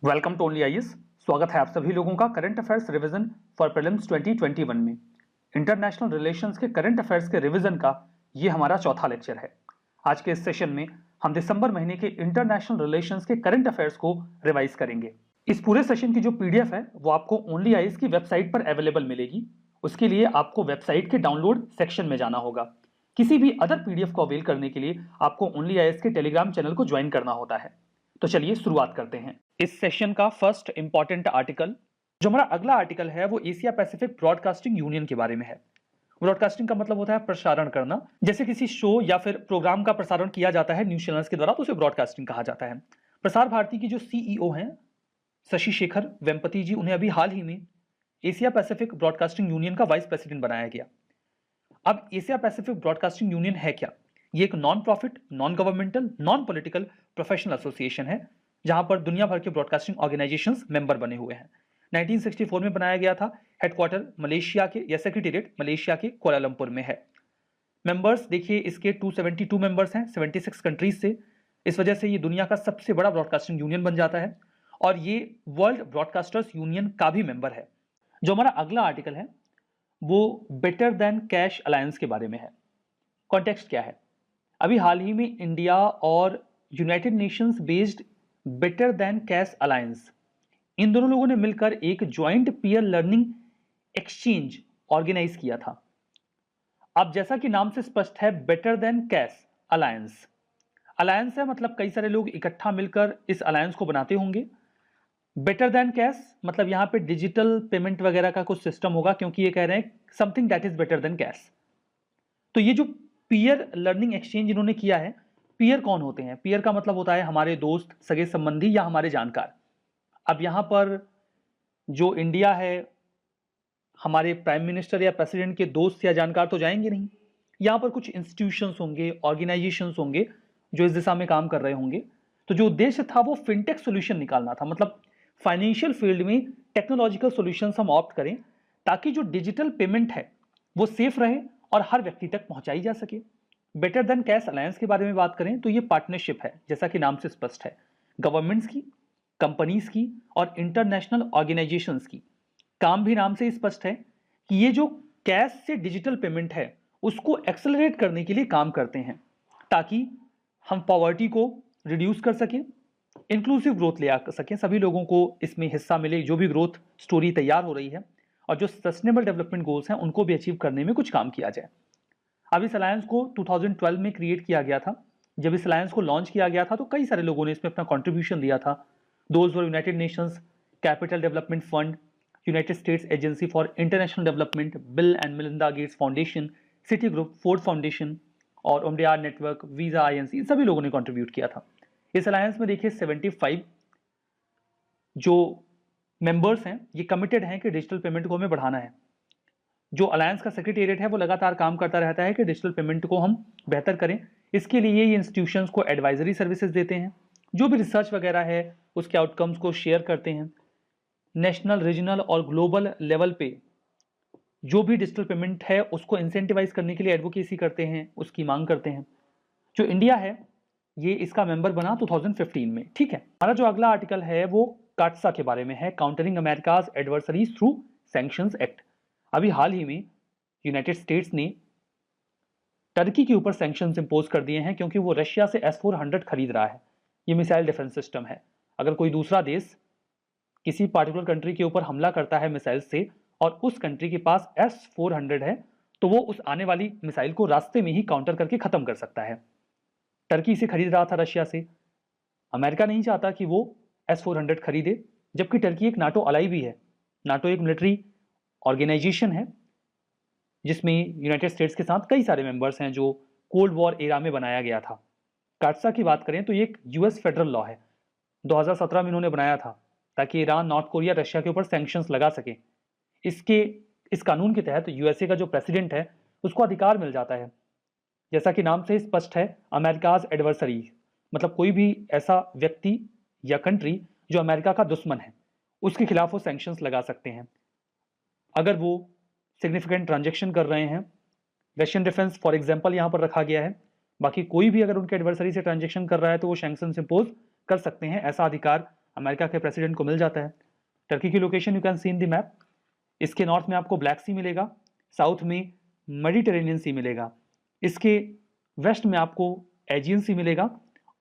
Welcome to only IAS. स्वागत है आप सभी लोगों का current affairs revision for prelims 2021 में। इंटरनेशनल रिलेशंस के करंट अफेयर्स के रिवीजन का ये हमारा चौथा लेक्चर है। आज के इस सेशन में हम दिसंबर महीने के इंटरनेशनल रिलेशंस के करंट अफेयर्स को रिवाइज करेंगे। इस पूरे सेशन की जो पीडीएफ है वो आपको ओनली आईएएस की वेबसाइट पर अवेलेबल मिलेगी। उसके लिए आपको वेबसाइट के डाउनलोड सेक्शन में जाना होगा। किसी भी अदर पीडीएफ को अवेल करने के लिए आपको ओनली आईएएस के टेलीग्राम चैनल को ज्वाइन करना होता है। तो चलिए शुरुआत करते हैं। इस सेशन का फर्स्ट इंपॉर्टेंट आर्टिकल, जो हमारा अगला आर्टिकल है, वो एशिया पैसिफिक ब्रॉडकास्टिंग यूनियन के बारे में है। ब्रॉडकास्टिंग का मतलब होता है प्रसारण करना। जैसे किसी शो या फिर प्रोग्राम का प्रसारण किया जाता है न्यूज चैनल्स के द्वारा तो उसे ब्रॉडकास्टिंग कहा जाता है। प्रसार भारती की जो सीईओ हैं शशि शेखर वेम्पति जी, उन्हें अभी हाल ही में एशिया पैसिफिक ब्रॉडकास्टिंग यूनियन का वाइस प्रेसिडेंट बनाया गया। अब एशिया पैसिफिक ब्रॉडकास्टिंग यूनियन है क्या? ये एक non profit, non governmental, non political professional association है जहां पर दुनिया भर के ब्रॉडकास्टिंग ऑर्गेनाइजेशंस मेंबर बने हुए हैं। 1964 में बनाया गया था। हेडक्वार्टर मलेशिया के या सेक्रेटेरिएट मलेशिया के कोलालमपुर में है। मेंबर्स देखिए इसके 272 मेंबर्स हैं 76 कंट्रीज से। इस वजह से ये दुनिया का सबसे बड़ा ब्रॉडकास्टिंग यूनियन बन जाता है और ये वर्ल्ड ब्रॉडकास्टर्स यूनियन का भी मेंबर है। जो हमारा अगला आर्टिकल है वो बेटर देन कैश अलायंस के बारे में है। कॉन्टेक्स्ट क्या है? अभी हाल ही में इंडिया और United Nations based better than cash alliance, इन दोनों लोगों ने मिलकर एक joint peer learning exchange organize किया था। अब जैसा कि नाम से स्पष्ट है, better than cash alliance, alliance है मतलब कई सारे लोग इकट्ठा मिलकर इस अलायंस को बनाते होंगे। बेटर देन कैश मतलब यहां पे डिजिटल पेमेंट वगैरह का कुछ सिस्टम होगा, क्योंकि ये कह रहे हैं something that is better than cash. तो ये जो पीयर लर्निंग एक्सचेंज इन्होंने किया है, पीयर कौन होते हैं? पीयर का मतलब होता है हमारे दोस्त, सगे संबंधी या हमारे जानकार। अब यहां पर जो इंडिया है, हमारे प्राइम मिनिस्टर या प्रेसिडेंट के दोस्त या जानकार तो जाएंगे नहीं। यहां पर कुछ इंस्टीट्यूशंस होंगे, ऑर्गेनाइजेशंस होंगे जो इस दिशा में काम कर रहे होंगे। तो जो उद्देश्य था वो फिनटेक सोल्यूशन निकालना था, मतलब फाइनेंशियल फील्ड में टेक्नोलॉजिकल सॉल्यूशंस हम ऑप्ट करें ताकि जो डिजिटल पेमेंट है वो सेफ रहे और हर व्यक्ति तक पहुंचाई जा सके। बेटर देन कैश अलायंस के बारे में बात करें तो ये पार्टनरशिप है, जैसा कि नाम से स्पष्ट है, गवर्नमेंट्स की, कंपनीज की और इंटरनेशनल ऑर्गेनाइजेशंस की। काम भी नाम से स्पष्ट है कि ये जो कैश से डिजिटल पेमेंट है उसको एक्सेलरेट करने के लिए काम करते हैं ताकि हम पॉवर्टी को रिड्यूस कर सकें, इंक्लूसिव ग्रोथ ले आ सकें, सभी लोगों को इसमें हिस्सा मिले। जो भी ग्रोथ स्टोरी तैयार हो रही है और जो सस्टेनेबल डेवलपमेंट गोल्स हैं उनको भी अचीव करने में कुछ काम किया जाए। अब इस अलायंस को 2012 में क्रिएट किया गया था। जब इस अलायंस को लॉन्च किया गया था तो कई सारे लोगों ने इसमें अपना कंट्रीब्यूशन दिया था। Those were United Nations Capital Development Fund, United States Agency for International Development, Bill and Melinda Gates Foundation, Citigroup, Ford Foundation और ओमडेआर नेटवर्क, वीजा आईएनसी, इन सभी लोगों ने कंट्रीब्यूट किया था। इस अलायंस में देखिए 75 जो मेंबर्स हैं ये कमिटेड हैं कि डिजिटल पेमेंट को हमें बढ़ाना है। जो अलायंस का सेक्रेटेरिएट है वो लगातार काम करता रहता है कि डिजिटल पेमेंट को हम बेहतर करें। इसके लिए ये इंस्टीट्यूशंस को एडवाइजरी सर्विसेज देते हैं, जो भी रिसर्च वगैरह है उसके आउटकम्स को शेयर करते हैं। नेशनल, रीजनल और ग्लोबल लेवल पे जो भी डिजिटल पेमेंट है उसको इंसेंटिवाइज करने के लिए एडवोकेसी करते हैं, उसकी मांग करते हैं। जो इंडिया है ये इसका मेंबर बना 2015 में। ठीक है, हमारा जो अगला आर्टिकल है वो काटसा के बारे में है, Countering America's Adversaries Through Sanctions Act. अभी हाल ही में यूनाइटेड स्टेट्स ने टर्की के ऊपर सैंक्शंस इंपोज कर दिए हैं क्योंकि वो रशिया से S-400 खरीद रहा है। ये मिसाइल डिफेंस सिस्टम है। अगर कोई दूसरा देश किसी पार्टिकुलर कंट्री के ऊपर हमला करता है मिसाइल से और उस कंट्री के पास S-400 है तो वो उस आने वाली मिसाइल को रास्ते में ही काउंटर करके खत्म कर सकता है। टर्की इसे खरीद रहा था रशिया से। अमेरिका नहीं चाहता कि वो S-400 खरीदे, जबकि टर्की एक नाटो अलाई भी है। नाटो एक मिलिट्री ऑर्गेनाइजेशन है जिसमें यूनाइटेड स्टेट्स के साथ कई सारे मेंबर्स हैं, जो कोल्ड वॉर एरा में बनाया गया था। काटसा की बात करें तो ये एक यूएस फेडरल लॉ है, 2017 में इन्होंने बनाया था ताकि ईरान, नॉर्थ कोरिया, रशिया के ऊपर सैंक्शंस लगा सके। इस कानून के तहत यूएसए का जो प्रेसिडेंट है उसको अधिकार मिल जाता है, जैसा कि नाम से स्पष्ट है, अमेरिकाज एडवर्सरी, मतलब कोई भी ऐसा व्यक्ति या कंट्री जो अमेरिका का दुश्मन है उसके खिलाफ वो सैंक्शंस लगा सकते हैं अगर वो सिग्निफिकेंट ट्रांजेक्शन कर रहे हैं। रशियन डिफेंस फॉर एग्जांपल यहाँ पर रखा गया है। बाकी कोई भी अगर उनके एडवर्सरी से ट्रांजेक्शन कर रहा है तो वो सैंक्शंस इंपोज कर सकते हैं। ऐसा अधिकार अमेरिका के प्रेसिडेंट को मिल जाता है। टर्की की location you can see in the map. इसके नॉर्थ में आपको ब्लैक सी मिलेगा, साउथ में मेडिटेरेनियन सी मिलेगा, इसके वेस्ट में आपको एजियन सी मिलेगा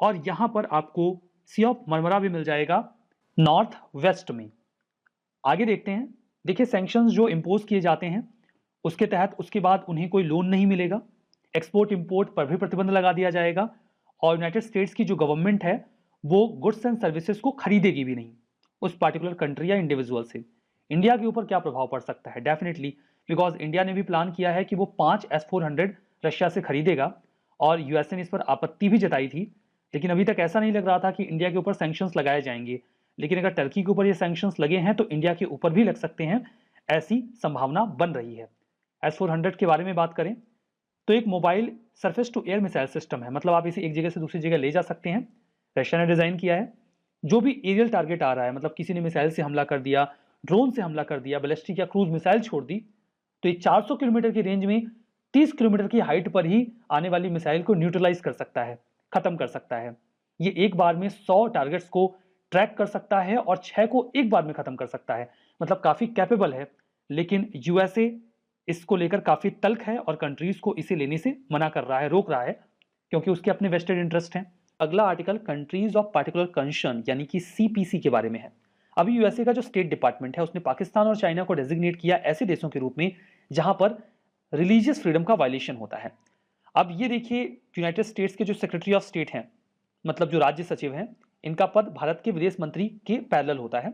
और यहाँ पर आपको सी ऑफ मरमरा भी मिल जाएगा नॉर्थ वेस्ट में। आगे देखते हैं। देखिए सैंक्शंस जो इम्पोज किए जाते हैं उसके तहत उसके बाद उन्हें कोई लोन नहीं मिलेगा, एक्सपोर्ट इंपोर्ट पर भी प्रतिबंध लगा दिया जाएगा और यूनाइटेड स्टेट्स की जो गवर्नमेंट है वो गुड्स एंड सर्विसेज को खरीदेगी भी नहीं उस पार्टिकुलर कंट्री या इंडिविजुअल से। इंडिया के ऊपर क्या प्रभाव पड़ सकता है? डेफिनेटली, बिकॉज इंडिया ने भी प्लान किया है कि वो 5 S-400 रशिया से खरीदेगा और यूएसए ने इस पर आपत्ति भी जताई थी, लेकिन अभी तक ऐसा नहीं लग रहा था कि इंडिया के ऊपर सैंक्शंस लगाए जाएंगे। लेकिन अगर टर्की के ऊपर ये सैंक्शंस लगे हैं तो इंडिया के ऊपर भी लग सकते हैं, ऐसी संभावना बन रही है। S-400 के बारे में बात करें तो एक mobile surface to air missile system है, मतलब आप इसे एक जगह से दूसरी जगह ले जा सकते हैं। रशिया ने डिजाइन किया है। जो भी एरियल टारगेट आ रहा है, मतलब किसी ने मिसाइल से हमला कर दिया, ड्रोन से हमला कर दिया, बैलिस्टिक या क्रूज मिसाइल छोड़ दी, तो ये 400 किलोमीटर की रेंज में 30 किलोमीटर की हाइट पर ही आने वाली मिसाइल को न्यूट्रलाइज कर सकता है, खत्म कर सकता है। ये एक बार में 100 टारगेट्स को ट्रैक कर सकता है और 6 को एक बार में खत्म कर सकता है, मतलब काफी कैपेबल है। लेकिन यूएसए इसको लेकर काफी तल्ख है और कंट्रीज को इसे लेने से मना कर रहा है, रोक रहा है, क्योंकि उसके अपने वेस्टेड इंटरेस्ट हैं। अगला article countries of particular concern यानी कि सीपीसी के बारे में है। अभी यूएसए का जो स्टेट डिपार्टमेंट है उसने पाकिस्तान और चाइना को डेजिग्नेट किया ऐसे देशों के रूप में जहां पर रिलीजियस फ्रीडम का वायलेशन होता है। अब ये देखिए, यूनाइटेड स्टेट्स के जो सेक्रेटरी ऑफ स्टेट हैं, मतलब जो राज्य सचिव हैं, इनका पद भारत के विदेश मंत्री के पैरेलल होता है।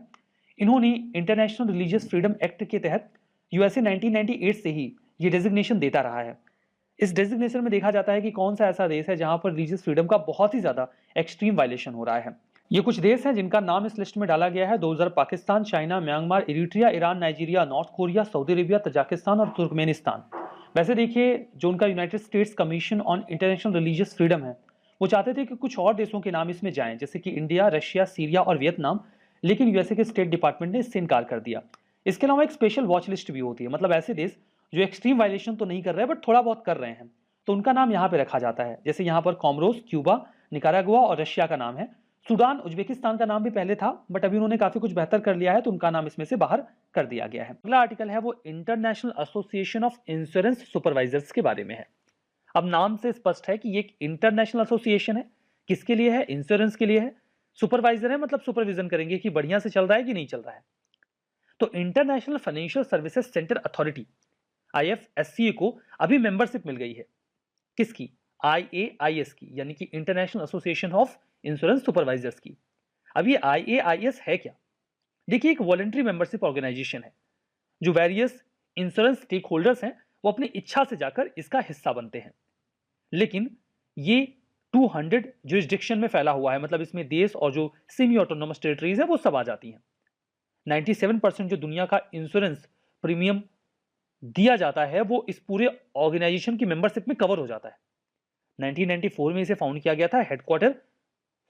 इन्होंने इंटरनेशनल रिलीजियस फ्रीडम एक्ट के तहत यूएसए 1998 से ही ये डेजिग्नेशन देता रहा है। इस डेजिग्नेशन में देखा जाता है कि कौन सा ऐसा देश है जहां पर रिलीजियस फ्रीडम का बहुत ही ज्यादा एक्सट्रीम वायलेशन हो रहा है। ये कुछ देश हैं जिनका नाम इस लिस्ट में डाला गया है 2000 Pakistan, China, Myanmar, Eritrea, Iran, Nigeria, north Korea, Saudi Arabia, Tajikistan और तुर्कमेनिस्तान। वैसे देखिए, जो उनका United states commission on international religious freedom है, वो चाहते थे कि कुछ और देशों के नाम इसमें जाएं, जैसे कि इंडिया, रशिया, सीरिया और वियतनाम, लेकिन यूएसए के स्टेट डिपार्टमेंट ने इससे इनकार कर दिया। इसके अलावा एक स्पेशल वॉच लिस्ट भी होती है, मतलब ऐसे देश जो एक्सट्रीम वायलेशन तो नहीं कर रहे बट थोड़ा बहुत कर रहे हैं, तो उनका नाम यहाँ पे रखा जाता है। जैसे यहाँ पर कॉमरोस, क्यूबा, निकारागुआ और रशिया का नाम है। सूडान, उज्बेकिस्तान का नाम भी पहले था बट अभी उन्होंने काफी कुछ बेहतर कर लिया है, तो उनका नाम इसमें से बाहर कर दिया गया है। अगला आर्टिकल है वो international association of insurance supervisors के बारे में है। अब नाम से स्पष्ट है कि ये एक इंटरनेशनल एसोसिएशन है। किसके लिए है? इंश्योरेंस के लिए है। सुपरवाइजर है, मतलब सुपरविजन करेंगे कि बढ़िया से चल रहा है कि नहीं चल रहा है। तो international financial services centre authority IFSCA को अभी मेंबरशिप मिल गई है। किसकी? IAIS की, यानी कि international association of insurance supervisors की। अब ये IAIS है क्या? देखिए, एक वॉलंटरी मेंबरशिप ऑर्गेनाइजेशन है जो वेरियस इंश्योरेंस स्टेक होल्डर्स हैं वो अपनी इच्छा से जाकर इसका हिस्सा बनते हैं। लेकिन ये 200 जुरिस्डिक्शन में फैला हुआ है, मतलब इसमें देश और जो सेमी ऑटोनोमस टेरिटरीज है वो सब आ जाती हैं। 97% जो दुनिया का इंश्योरेंस प्रीमियम दिया जाता है वो इस पूरे ऑर्गेनाइजेशन की मेंबरशिप में कवर हो जाता है। 1994 में इसे फाउंड किया गया था। हेडक्वार्टर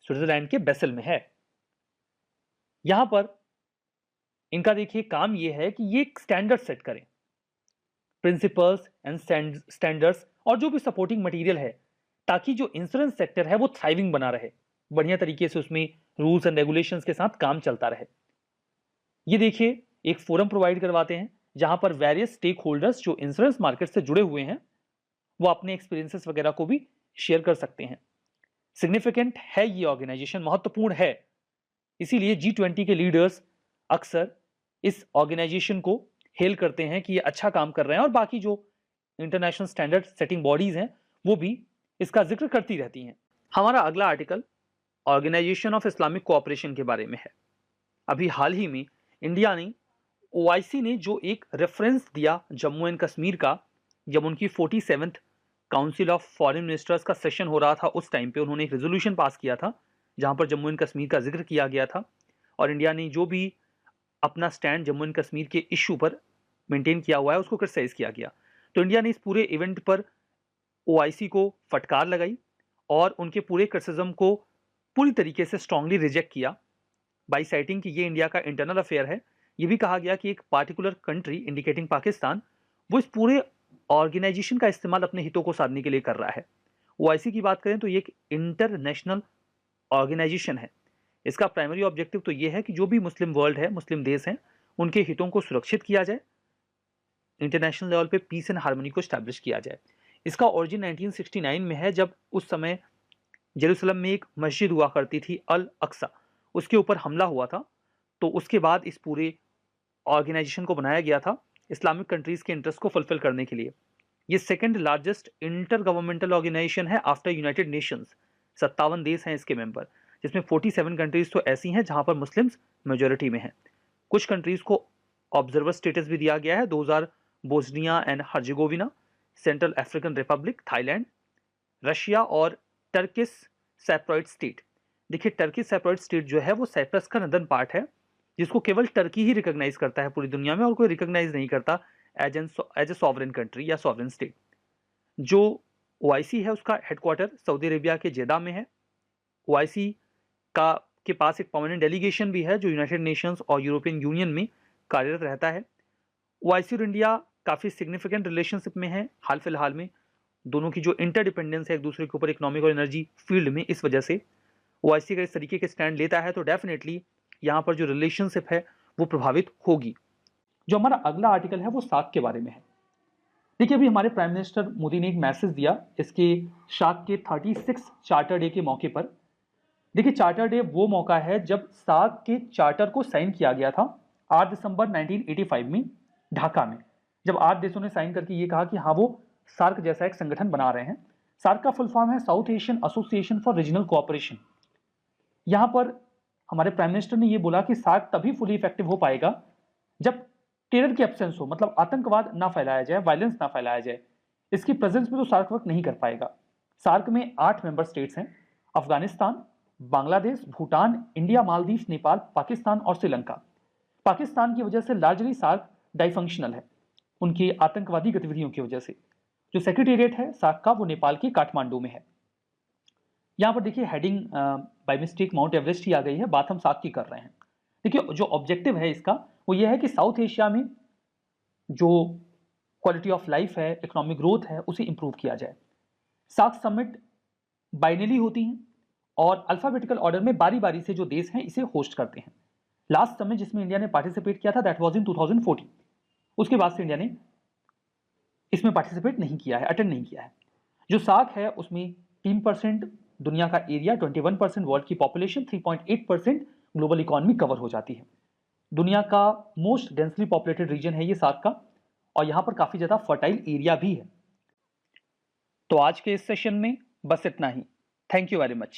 स्विट्जरलैंड के बेसेल में है। यहां पर इनका देखिए काम यह है कि ये स्टैंडर्ड सेट करें, प्रिंसिपल्स एंड स्टैंडर्ड्स और जो भी सपोर्टिंग मटेरियल है, ताकि जो इंश्योरेंस सेक्टर है वो थ्राइविंग बना रहे, बढ़िया तरीके से उसमें रूल्स एंड रेगुलेशंस के साथ काम चलता रहे। ये देखिए, एक फोरम प्रोवाइड करवाते हैं जहां पर वेरियस स्टेक होल्डर्स जो इंश्योरेंस मार्केट से जुड़े हुए हैं वो अपने एक्सपीरियंसेस वगैरह को भी शेयर कर सकते हैं। सिग्निफिकेंट है ये ऑर्गेनाइजेशन, महत्वपूर्ण है। इसीलिए G20 के लीडर्स अक्सर इस ऑर्गेनाइजेशन को हेल करते हैं कि ये अच्छा काम कर रहे हैं और बाकी जो इंटरनेशनल स्टैंडर्ड सेटिंग बॉडीज हैं वो भी इसका जिक्र करती रहती हैं। हमारा अगला article Organisation of Islamic Cooperation के बारे में है। अभी हाल ही में इंडिया ने OIC ने जो एक रेफरेंस दिया जम्मू एंड कश्मीर का, जब उनकी 47th council of foreign ministers का सेशन हो रहा था, उस टाइम पे उन्होंने एक रेजोल्यूशन पास किया था जहां पर जम्मू एंड कश्मीर का जिक्र किया गया था और इंडिया ने जो भी अपना स्टैंड जम्मू एंड कश्मीर के इश्यू पर मेंटेन किया हुआ है उसको क्रिटिसाइज किया गया। तो इंडिया ने इस पूरे इवेंट पर OIC को फटकार लगाई और उनके पूरे क्रिटिसिज्म को पूरी तरीके से स्ट्रांगली रिजेक्ट किया बाई साइटिंग कि ये इंडिया का इंटरनल अफेयर है। ये भी कहा गया कि एक पार्टिकुलर कंट्री इंडिकेटिंग पाकिस्तान वो इस पूरे ऑर्गेनाइजेशन का इस्तेमाल अपने हितों को साधने के लिए कर रहा है। OIC की बात करें तो ये एक इंटरनेशनल ऑर्गेनाइजेशन है। इसका प्राइमरी ऑब्जेक्टिव तो ये है कि जो भी मुस्लिम वर्ल्ड है, मुस्लिम देश हैं, उनके हितों को सुरक्षित किया जाए, इंटरनेशनल लेवल पे पीस एंड हार्मनी को स्टैब्लिश किया जाए। इसका ओरिजिन 1969 में है, जब उस समय जेरूसलम में एक मस्जिद हुआ करती थी अल अक्सा, उसके ऊपर हमला हुआ था। तो उसके बाद इस पूरे ऑर्गेनाइजेशन को बनाया गया था इस्लामिक कंट्रीज के इंटरेस्ट को फुलफिल करने के लिए। ये second largest intergovernmental organisation है आफ्टर यूनाइटेड नेशंस। 57 देश हैं इसके मेंबर, जिसमें 47 कंट्रीज तो ऐसी हैं जहां पर मुस्लिम्स मेजोरिटी में हैं। कुछ कंट्रीज को ऑब्जर्वर स्टेटस भी दिया गया है, 2000 Bosnia and Herzegovina, central African Republic, Thailand, Russia और टर्किश सेपरेट स्टेट। देखिए, टर्किश सेपरेट स्टेट जो है वो साइप्रस का नदर्न पार्ट है, जिसको केवल टर्की ही रिकॉग्नाइज करता है पूरी दुनिया में, और कोई रिकॉग्नाइज नहीं करता एज ए सॉवरेन कंट्री या सॉवरेन स्टेट। जो ओआईसी है उसका हेडक्वार्टर सऊदी अरेबिया के जेदा में है। ओआईसी का के पास एक परमानेंट डेलीगेशन भी है जो यूनाइटेड नेशंस और यूरोपियन यूनियन में कार्यरत रहता है। ओआईसी और इंडिया काफ़ी सिग्निफिकेंट रिलेशनशिप में है हाल फिलहाल में। दोनों की जो इंटरडिपेंडेंस है एक दूसरे के ऊपर इकोनॉमिक और एनर्जी फील्ड में, इस वजह से ओआईसी का इस तरीके के स्टैंड लेता है, तो डेफिनेटली यहाँ पर जो रिलेशनशिप है वो प्रभावित होगी। जो हमारा अगला आर्टिकल है वो सार्क के बारे में है। देखिए, अभी हमारे प्राइम मिनिस्टर मोदी ने एक मैसेज दिया इसके सार्क के 36 चार्टर डे के मौके पर। देखिए, चार्टर डे वो मौका है जब सार्क के चार्टर को साइन किया गया था 8 दिसंबर 1985 में ढाका में, जब 8 देशों ने साइन करके ये कहा कि हाँ वो सार्क जैसा एक संगठन बना रहे हैं। सार्क का फुल फॉर्म है south Asian association for regional cooperation. यहाँ पर हमारे प्राइम मिनिस्टर ने ये बोला कि सार्क तभी फुली इफेक्टिव हो पाएगा जब टेरर की एब्सेंस हो, मतलब आतंकवाद ना फैलाया जाए, वायलेंस ना फैलाया जाए। इसकी प्रेजेंस में तो सार्क वर्क नहीं कर पाएगा। सार्क में 8 मेंबर स्टेट्स हैं, अफगानिस्तान, बांग्लादेश, भूटान, इंडिया, मालदीव, नेपाल, पाकिस्तान और श्रीलंका। पाकिस्तान की वजह से लार्जली सार्क डाइफंक्शनल है, उनकी आतंकवादी गतिविधियों की वजह से। जो सेक्रेटेरिएट है सार्क का वो नेपाल के काठमांडू में है। यहाँ पर देखिए heading by mistake Mount Everest ही आ गई है, बात हम सार्क की कर रहे हैं। देखिए, जो ऑब्जेक्टिव है इसका वो ये है कि साउथ एशिया में जो क्वालिटी ऑफ लाइफ है, इकोनॉमिक ग्रोथ है, उसे इंप्रूव किया जाए। सार्क समिट बाइनरी होती हैं और अल्फाबेटिकल ऑर्डर में बारी बारी से जो देश हैं इसे होस्ट करते हैं। लास्ट समिट जिसमें इंडिया ने पार्टिसिपेट किया था दैट वाज इन 2014। उसके बाद से इंडिया ने इसमें पार्टिसिपेट नहीं किया है, अटेंड नहीं किया है। जो सार्क है उसमें 3% दुनिया का एरिया, 21% वर्ल्ड की पॉपुलेशन, 3.8% ग्लोबल इकोनॉमी कवर हो जाती है। दुनिया का मोस्ट डेंसली पॉपुलेटेड रीजन है ये सार्क का, और यहाँ पर काफ़ी ज़्यादा फर्टाइल एरिया भी है। तो आज के इस सेशन में बस इतना ही। Thank you very much.